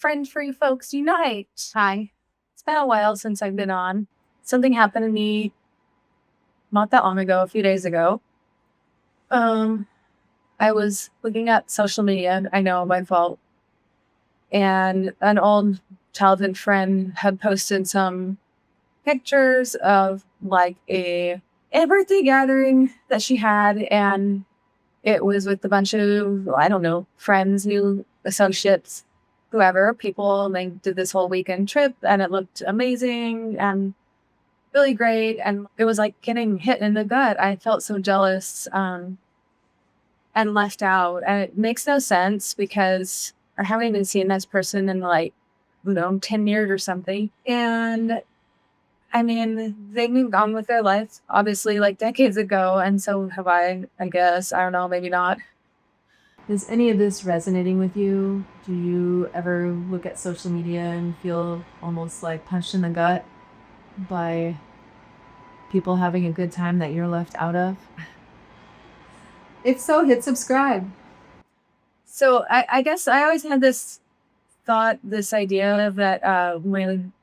Friend-free folks unite. Hi. It's been a while since I've been on. Something happened to me not that long ago, a few days ago. I was looking at social media, I know, my fault, and an old childhood friend had posted some pictures of like a birthday gathering that she had, and it was with a bunch of, I don't know, friends, new associates, whoever, people, and they did this whole weekend trip, and it looked amazing and really great, and it was like getting hit in the gut. I felt so jealous and left out, and it makes no sense because I haven't even seen this person in like, 10 years or something, and I mean, they moved on with their life, obviously, like decades ago, and so have I guess. I don't know, maybe not. Is any of this resonating with you? Do you ever look at social media and feel almost like punched in the gut by people having a good time that you're left out of? If so, hit subscribe. So I guess I always had this thought, this idea that when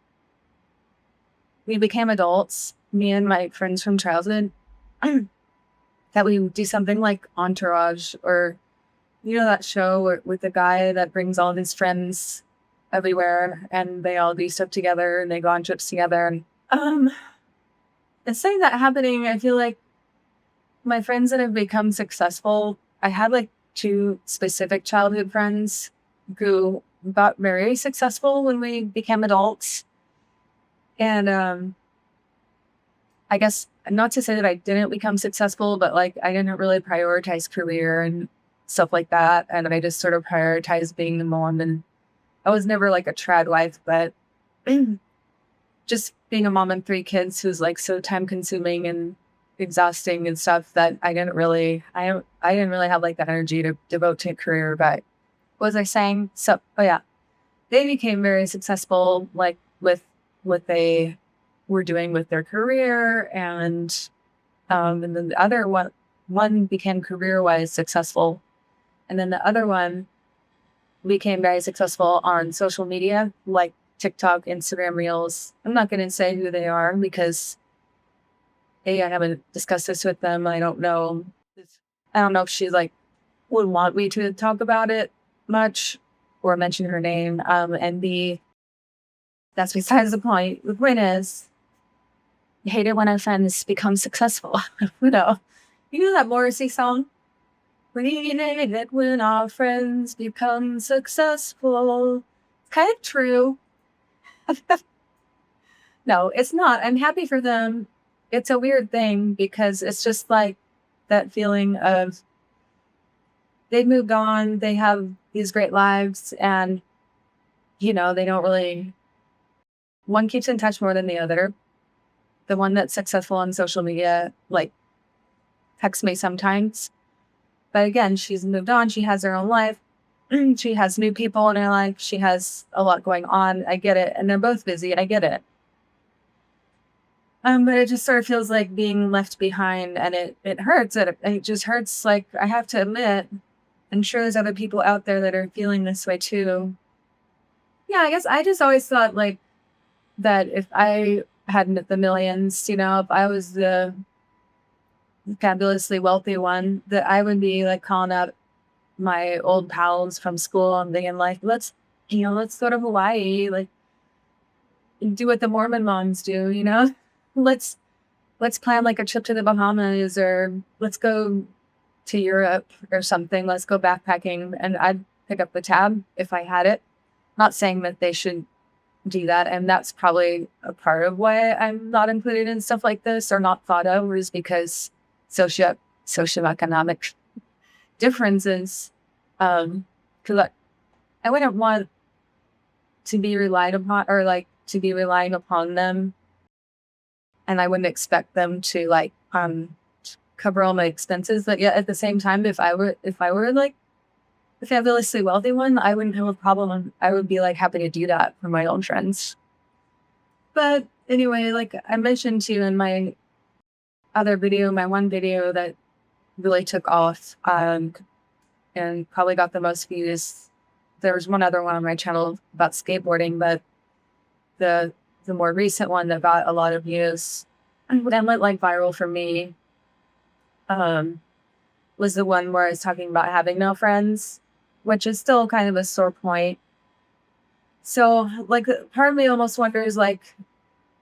we became adults, me and my friends from childhood, that we would do something like Entourage, or that show with the guy that brings all of his friends everywhere and they all do stuff together and they go on trips together. And instead of that happening, I feel like my friends that have become successful, I had like two specific childhood friends who got very successful when we became adults. And I guess not to say that I didn't become successful, but like I didn't really prioritize career and stuff like that. And I just sort of prioritized being the mom. And I was never like a trad wife, but just being a mom and three kids who's like so time consuming and exhausting and stuff that I didn't really have like that energy to devote to a career. But what was I saying? So, oh yeah, they became very successful, like with what they were doing with their career, and then the other one became career-wise successful, and then the other one became very successful on social media, like TikTok, Instagram Reels. I'm not going to say who they are because I haven't discussed this with them. I don't know if she like would want me to talk about it much or mention her name. And B, that's besides the point. The point is, I hate it when our friends become successful. You know that Morrissey song? We hate it when our friends become successful. It's kind of true. No, it's not. I'm happy for them. It's a weird thing because it's just like that feeling of they've moved on, they have these great lives, and they don't really, one keeps in touch more than the other. The one that's successful on social media, like, texts me sometimes. But again, she's moved on. She has her own life. She has new people in her life. She has a lot going on. I get it. And they're both busy. I get it. But it just sort of feels like being left behind, and it hurts. It just hurts. Like, I have to admit, I'm sure there's other people out there that are feeling this way too. Yeah, I guess I just always thought like that if I hadn't the millions, if I was the fabulously wealthy one, that I would be like calling up my old pals from school and being like, let's go to Hawaii, like do what the Mormon moms do, let's plan like a trip to the Bahamas, or let's go to Europe or something. Let's go backpacking, and I'd pick up the tab if I had it. Not saying that they should do that, and that's probably a part of why I'm not included in stuff like this or not thought of, is because socioeconomic differences. Because I wouldn't want to be relied upon, or like to be relying upon them, and I wouldn't expect them to like cover all my expenses. But yet at the same time, if I were like the fabulously wealthy one, I wouldn't have a problem. I would be like happy to do that for my own friends. But anyway, like I mentioned to you in my other video, my one video that really took off and probably got the most views there was one other one on my channel about skateboarding, but the more recent one that got a lot of views and went like viral for me was the one where I was talking about having no friends, which is still kind of a sore point. So like part of me almost wonders like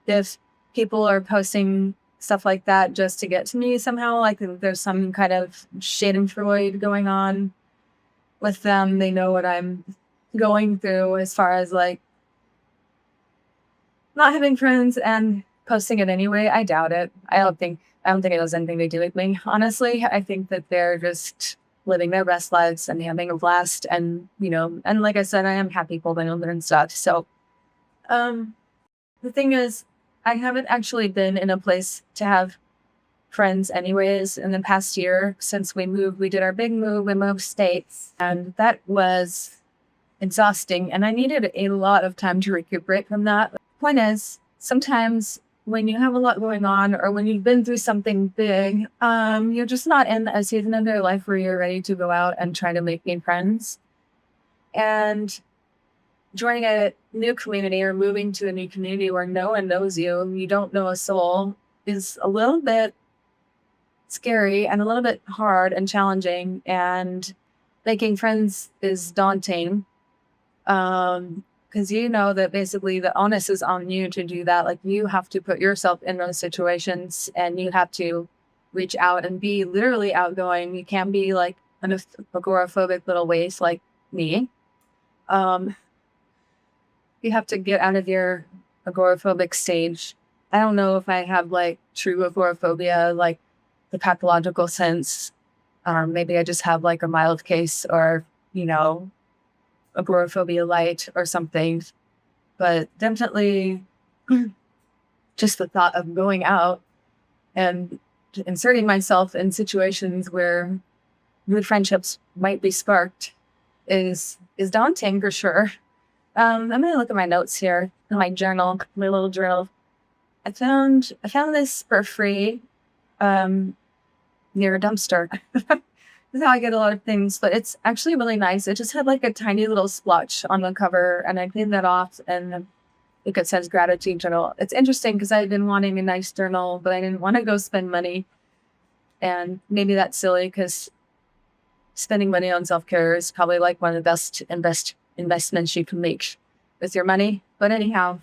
if people are posting stuff like that just to get to me somehow, like there's some kind of schadenfreude going on with them. They know what I'm going through as far as like not having friends and posting it anyway. I doubt it. I don't think it has anything to do with me. Honestly, I think that they're just living their best lives and having a blast. And, you know, and like I said, I am happy holding them and stuff. So, the thing is, I haven't actually been in a place to have friends anyways in the past year since we moved. We did our big move. We moved states, and that was exhausting. And I needed a lot of time to recuperate from that. Point is, sometimes when you have a lot going on or when you've been through something big, you're just not in a season of your life where you're ready to go out and try to make new friends. And joining a new community or moving to a new community where no one knows you, you don't know a soul, is a little bit scary and a little bit hard and challenging. And making friends is daunting. Because you know that basically the onus is on you to do that. Like you have to put yourself in those situations and you have to reach out and be literally outgoing. You can't be like an agoraphobic little waste like me. You have to get out of your agoraphobic stage. I don't know if I have like true agoraphobia, like the pathological sense. Maybe I just have like a mild case or, you know, agoraphobia light or something, but definitely just the thought of going out and inserting myself in situations where new friendships might be sparked is daunting for sure. I'm gonna look at my notes here in my journal, my little journal. I found this for free near a dumpster. This is how I get a lot of things, but it's actually really nice. It just had like a tiny little splotch on the cover, and I cleaned that off, and it says gratitude journal. It's interesting because I've been wanting a nice journal, but I didn't want to go spend money. And maybe that's silly because spending money on self-care is probably like one of the best investments you can make with your money. But anyhow,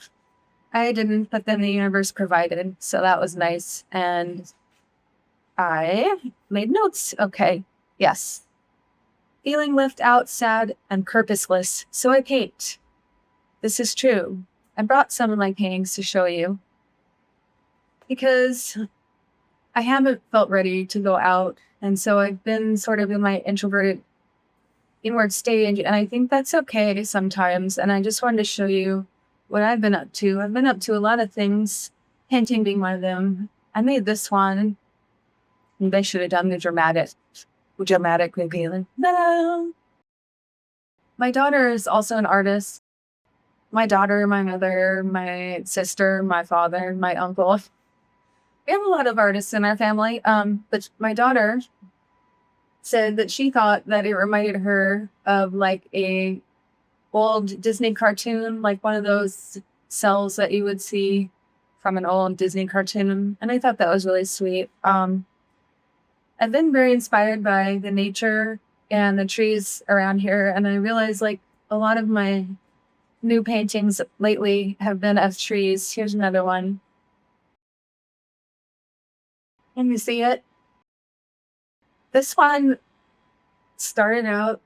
I didn't, but then the universe provided. So that was nice. And I made notes. Okay. Yes. Feeling left out, sad, and purposeless. So I paint. This is true. I brought some of my paintings to show you because I haven't felt ready to go out. And so I've been sort of in my introverted inward stage. And I think that's okay sometimes. And I just wanted to show you what I've been up to. I've been up to a lot of things, painting being one of them. I made this one. Maybe I should have done the dramatic revealing. No. My daughter is also an artist. My daughter, my mother, my sister, my father, my uncle. We have a lot of artists in our family. But my daughter said that she thought that it reminded her of like a old Disney cartoon, like one of those cells that you would see from an old Disney cartoon. And I thought that was really sweet. I've been very inspired by the nature and the trees around here. And I realized like a lot of my new paintings lately have been of trees. Here's another one. Can you see it? This one started out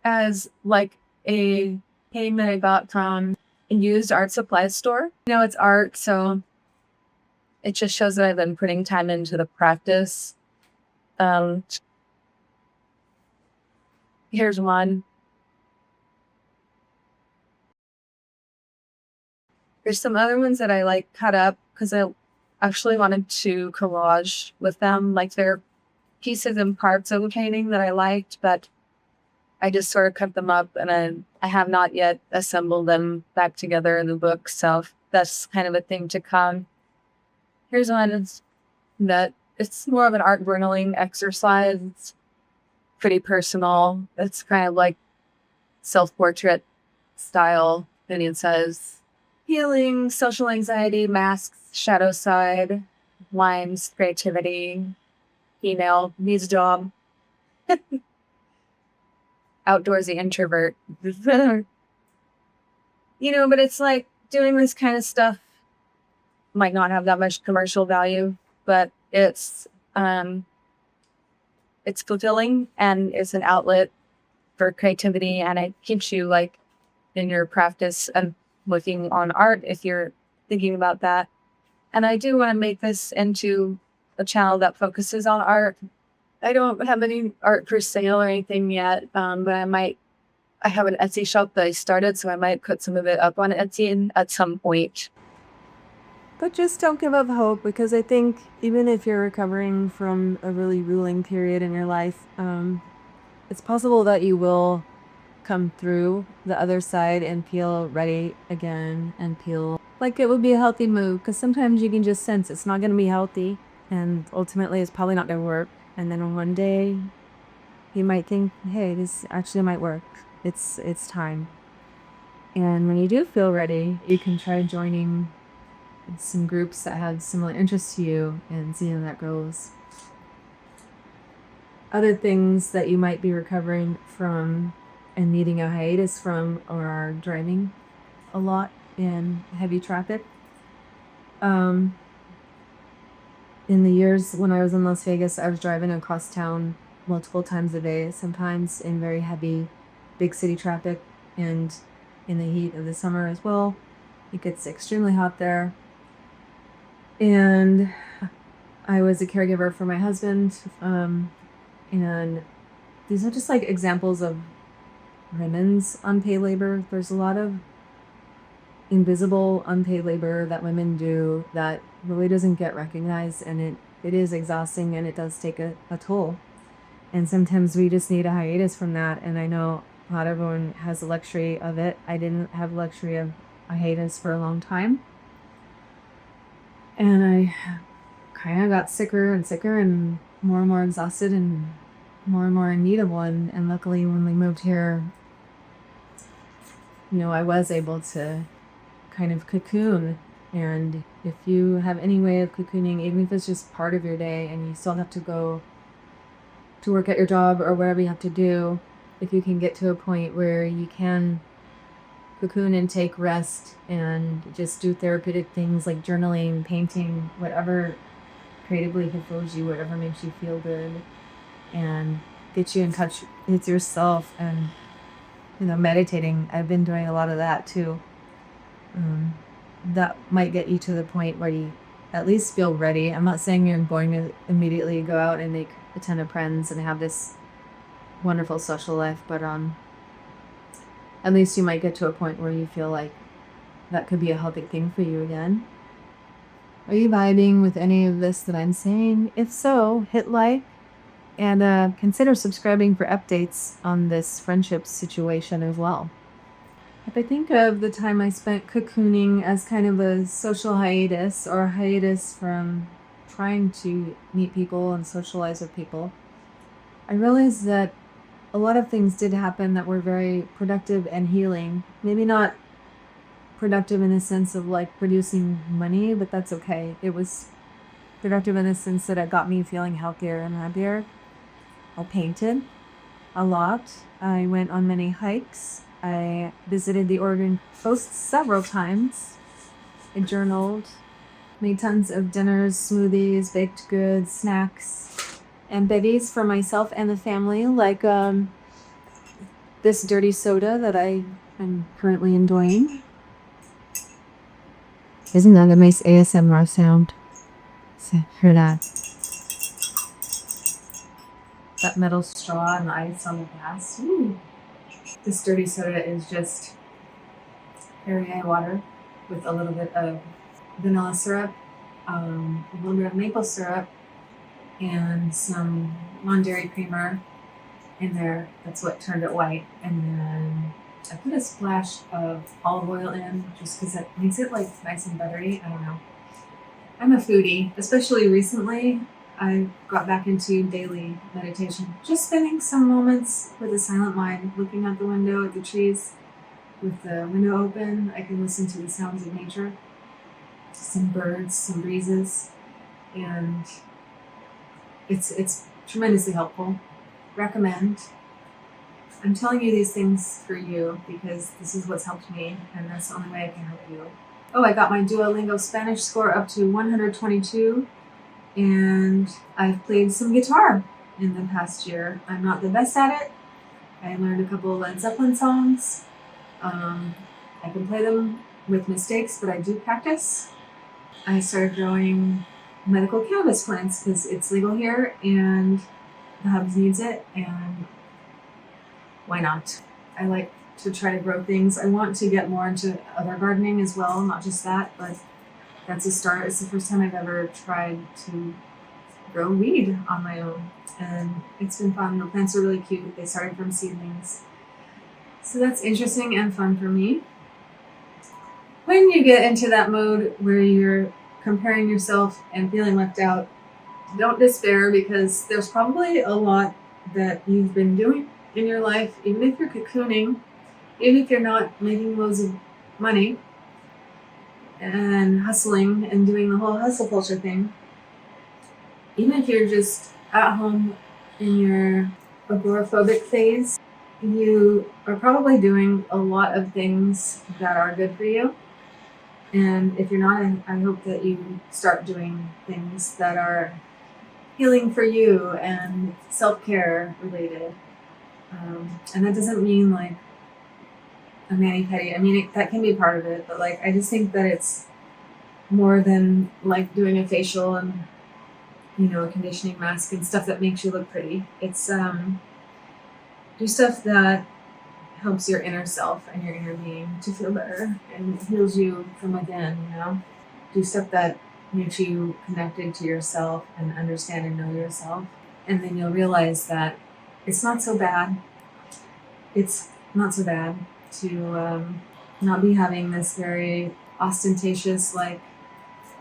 as like a painting that I got from a used art supply store. You know, it's art, so it just shows that I've been putting time into the practice. Here's one. There's some other ones that I like cut up because I actually wanted to collage with them. Like they're pieces and parts of the painting that I liked, but I just sort of cut them up and I have not yet assembled them back together in the book. So that's kind of a thing to come. Here's one that it's more of an art journaling exercise. It's pretty personal. It's kind of like self-portrait style. And it says, healing, social anxiety, masks, shadow side, lines, creativity, female, needs a job, outdoorsy introvert. But it's like doing this kind of stuff might not have that much commercial value, but it's fulfilling and it's an outlet for creativity, and it keeps you like in your practice of looking on art if you're thinking about that. And I do want to make this into a channel that focuses on art. I don't have any art for sale or anything yet, but I have an Etsy shop that I started, so I might put some of it up on Etsy at some point. But just don't give up hope, because I think even if you're recovering from a really ruling period in your life, it's possible that you will come through the other side and feel ready again and feel like it would be a healthy move, because sometimes you can just sense it's not going to be healthy and ultimately it's probably not going to work. And then one day you might think, hey, this actually might work. It's time. And when you do feel ready, you can try joining some groups that have similar interests to you and see how that goes. Other things that you might be recovering from and needing a hiatus from are driving a lot in heavy traffic. In the years when I was in Las Vegas, I was driving across town multiple times a day, sometimes in very heavy big city traffic, and in the heat of the summer as well. It gets extremely hot there. And I was a caregiver for my husband, and these are just like examples of women's unpaid labor. There's a lot of invisible unpaid labor that women do that really doesn't get recognized, and it is exhausting, and it does take a toll. And sometimes we just need a hiatus from that, and I know not everyone has the luxury of it. I didn't have the luxury of a hiatus for a long time. And I kind of got sicker and sicker and more exhausted and more in need of one. And luckily, when we moved here, I was able to kind of cocoon. And if you have any way of cocooning, even if it's just part of your day and you still have to go to work at your job or whatever you have to do, if you can get to a point where you can cocoon and take rest and just do therapeutic things like journaling, painting, whatever creatively fulfills you, whatever makes you feel good and gets you in touch with yourself, and meditating. I've been doing a lot of that too. That might get you to the point where you at least feel ready. I'm not saying you're going to immediately go out and make a ton of friends and have this wonderful social life, but at least you might get to a point where you feel like that could be a healthy thing for you again. Are you vibing with any of this that I'm saying? If so, hit like and consider subscribing for updates on this friendship situation as well. If I think of the time I spent cocooning as kind of a social hiatus, or a hiatus from trying to meet people and socialize with people, I realized that a lot of things did happen that were very productive and healing. Maybe not productive in the sense of like producing money, but that's okay. It was productive in the sense that it got me feeling healthier and happier. I painted a lot. I went on many hikes. I visited the Oregon coast several times. I journaled, made tons of dinners, smoothies, baked goods, snacks, and bevvies for myself and the family, like this dirty soda that I'm currently enjoying. Isn't that a nice ASMR sound? So, hear that. That metal straw and the ice on the glass. Ooh. This dirty soda is just Perrier water with a little bit of vanilla syrup, a little bit of maple syrup, and some non-dairy creamer in there. That's what turned it white. And then I put a splash of olive oil in just because it makes it like nice and buttery. I don't know. I'm a foodie, especially recently. I got back into daily meditation. Just spending some moments with a silent mind, looking out the window at the trees with the window open. I can listen to the sounds of nature, some birds, some breezes, and it's tremendously helpful. Recommend. I'm telling you these things for you because this is what's helped me, and that's the only way I can help you. Oh, I got my Duolingo Spanish score up to 122, and I've played some guitar in the past year. I'm not the best at it. I learned a couple of Led Zeppelin songs. I can play them with mistakes, but I do practice. I started growing medical cannabis plants because it's legal here and the hubs needs it, and why not? I like to try to grow things. I want to get more into other gardening as well, not just that, but that's a start. It's the first time I've ever tried to grow weed on my own, and it's been fun. The plants are really cute. They started from seedlings. So that's interesting and fun for me. When you get into that mode where you're comparing yourself and feeling left out, don't despair, because there's probably a lot that you've been doing in your life, even if you're cocooning, even if you're not making loads of money and hustling and doing the whole hustle culture thing, even if you're just at home in your agoraphobic phase, you are probably doing a lot of things that are good for you. And if you're not, I hope that you start doing things that are healing for you and self-care related. And that doesn't mean like a mani-pedi. I mean, that can be part of it, but like, I just think that it's more than like doing a facial and, a conditioning mask and stuff that makes you look pretty. It's do stuff that helps your inner self and your inner being to feel better and heals you from within, Do stuff that makes you connected to yourself and understand and know yourself. And then you'll realize that it's not so bad. It's not so bad to not be having this very ostentatious, like,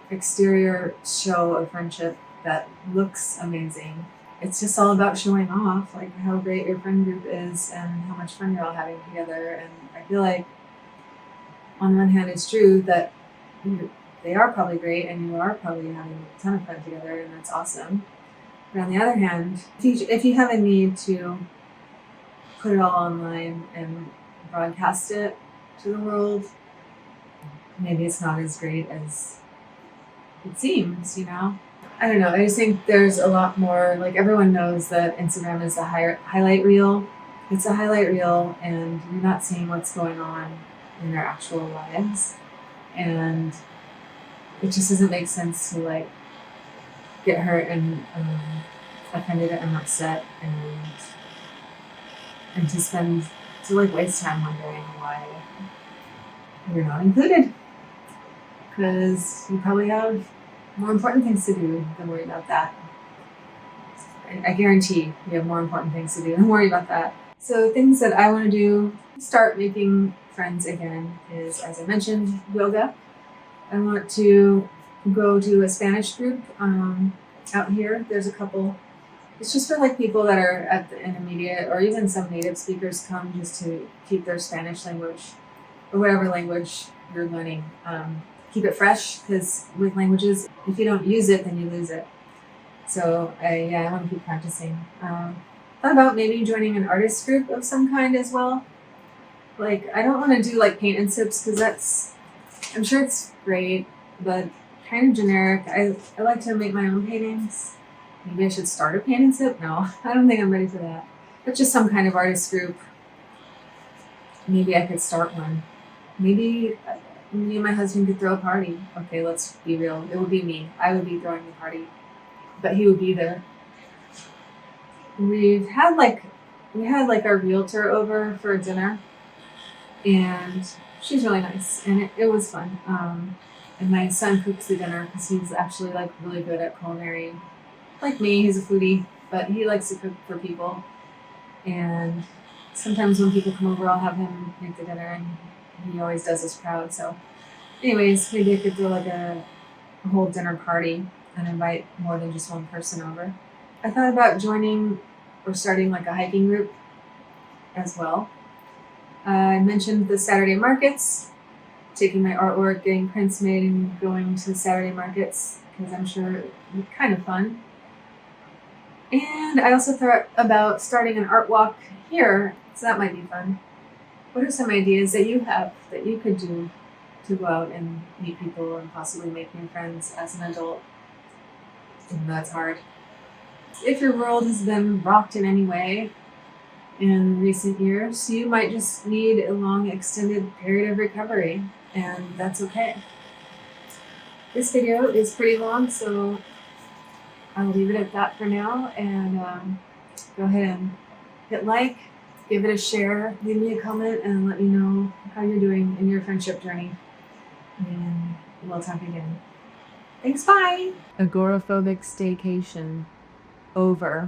exterior show of friendship that looks amazing. It's just all about showing off, like, how great your friend group is and how much fun you're all having together. And I feel like, on one hand, it's true that they are probably great and you are probably having a ton of fun together, and that's awesome. But on the other hand, if you have a need to put it all online and broadcast it to the world, maybe it's not as great as it seems, I don't know. I just think there's a lot more, like, everyone knows that Instagram is a highlight reel. It's a highlight reel, and you're not seeing what's going on in their actual lives. And it just doesn't make sense to, like, get hurt and offended and upset and to like waste time wondering why you're not included. Because you probably have more important things to do than worry about that. I guarantee you have more important things to do than worry about that. So things that I want to do to start making friends again is, as I mentioned, yoga. I want to go to a Spanish group out here. There's a couple. It's just for like people that are at the intermediate, or even some native speakers come just to keep their Spanish language or whatever language you're learning. Keep it fresh, because with languages, if you don't use it, then you lose it. So I want to keep practicing. Thought about maybe joining an artist group of some kind as well. Like, I don't want to do like paint and sips, because I'm sure it's great, but kind of generic. I like to make my own paintings. Maybe I should start a paint and sip? No, I don't think I'm ready for that. But just some kind of artist group. Maybe I could start one. Maybe me and my husband could throw a party. Okay, let's be real. It would be me. I would be throwing the party, but he would be there. We had like our realtor over for dinner, and she's really nice, and it was fun. And my son cooks the dinner because he's actually like really good at culinary. Like me, he's a foodie, but he likes to cook for people. And sometimes when people come over, I'll have him make the dinner, and he always does us proud. So anyways, maybe I could do like a whole dinner party. and invite more than just one person over. I thought about joining or starting like a hiking group as well. I mentioned the Saturday markets, taking my artwork, getting prints made, and going to the Saturday markets because I'm sure it'd be kind of fun. And I also thought about starting an art walk here, so that might be fun. What are some ideas that you have that you could do to go out and meet people and possibly make new friends as an adult? And that's hard. If your world has been rocked in any way in recent years, you might just need a long extended period of recovery, and that's okay. This video is pretty long, so I'll leave it at that for now, and go ahead and hit like, give it a share, leave me a comment, and let me know how you're doing in your friendship journey. And we'll talk again. Thanks, bye! Agoraphobic staycation over.